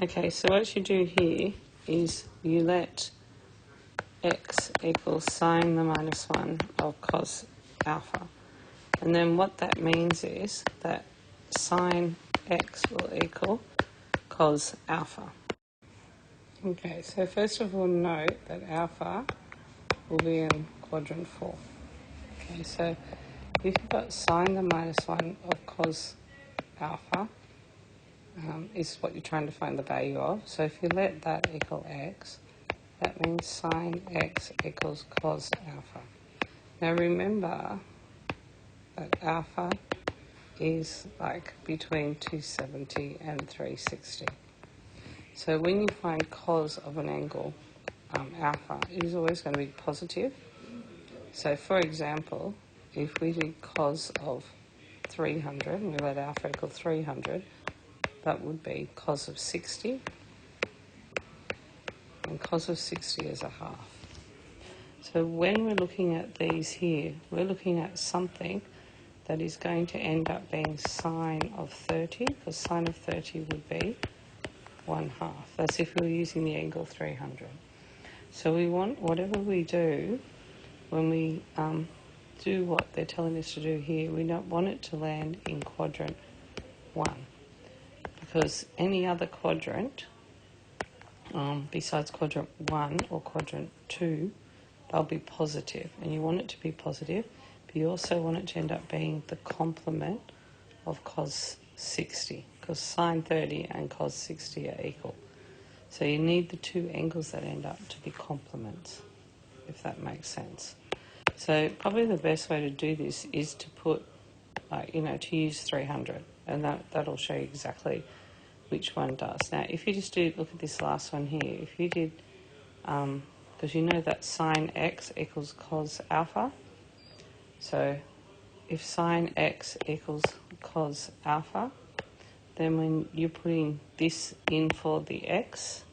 Okay, so what you do here is you let x equals sine the minus 1 of cos alpha. And then what that means is that sine x will equal cos alpha. Okay, so first of all note that alpha will be in quadrant 4. Okay, so if you've got sine the minus 1 of cos alpha, is what you're trying to find the value of. So if you let that equal x, that means sine x equals cos alpha. Now remember that alpha is like between 270 and 360. So when you find cos of an angle, alpha, it is always going to be positive. So for example, if we did cos of 300, and we let alpha equal 300, that would be cos of 60, and cos of 60 is a half. So when we're looking at these here, we're looking at something that is going to end up being sine of 30, because sine of 30 would be 1/2. That's if we were using the angle 300. So we want, whatever we do, when we do what they're telling us to do here, we don't want it to land in quadrant 1, because any other quadrant besides quadrant 1 or quadrant 2, they'll be positive, and you want it to be positive, but you also want it to end up being the complement of cos 60, because sine 30 and cos 60 are equal. So you need the two angles that end up to be complements, if that makes sense. So probably the best way to do this is to put, to use 300, and that'll show you exactly which one does. Now, if you just look at this last one here, if you did, because you know that sine x equals cos alpha, so if sine x equals cos alpha, then when you're putting this in for the x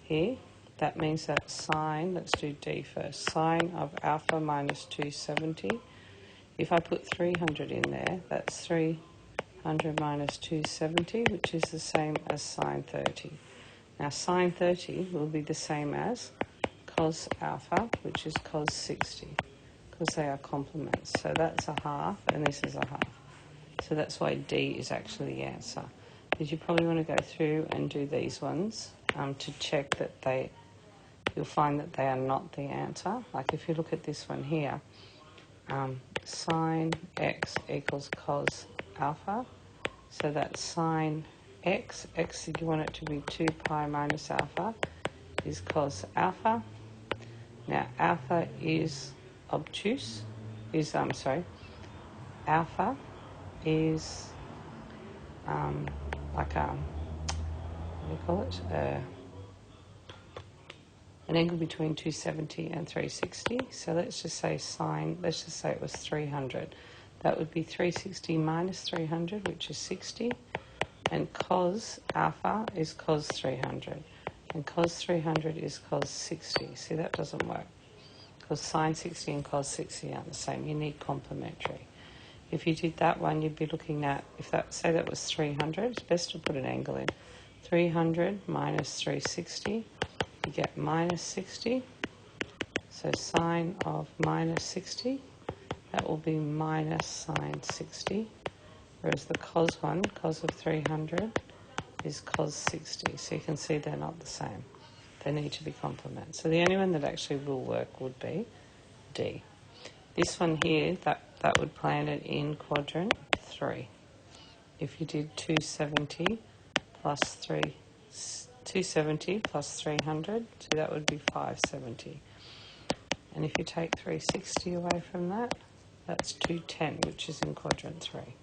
here, that means that sine, let's do d first, sine of alpha minus 270. If I put 300 in there, that's 300 minus 270, which is the same as sine 30. Now sine 30 will be the same as cos alpha, which is cos 60, because they are complements. So that's a half, and this is a half. So that's why D is actually the answer. Because you probably want to go through and do these ones to check that you'll find that they are not the answer. Like if you look at this one here, sine x equals cos alpha. So that's sine x, you want it to be 2 pi minus alpha, is cos alpha. Now alpha is obtuse, alpha is like a, what do you call it? An angle between 270 and 360. So let's just say it was 300. That would be 360 minus 300, which is 60. And cos alpha is cos 300. And cos 300 is cos 60. See, that doesn't work, because sine 60 and cos 60 aren't the same. You need complementary. If you did that one, you'd be looking at, say that was 300, it's best to put an angle in. 300 minus 360, you get minus 60. So sine of minus 60, that will be minus sine 60. Whereas the cos one, cos of 300, is cos 60. So you can see they're not the same. They need to be complements. So the only one that actually will work would be D. This one here, that would plan it in quadrant 3. If you did 270 plus 300, so that would be 570. And if you take 360 away from that, that's 210, which is in quadrant 3.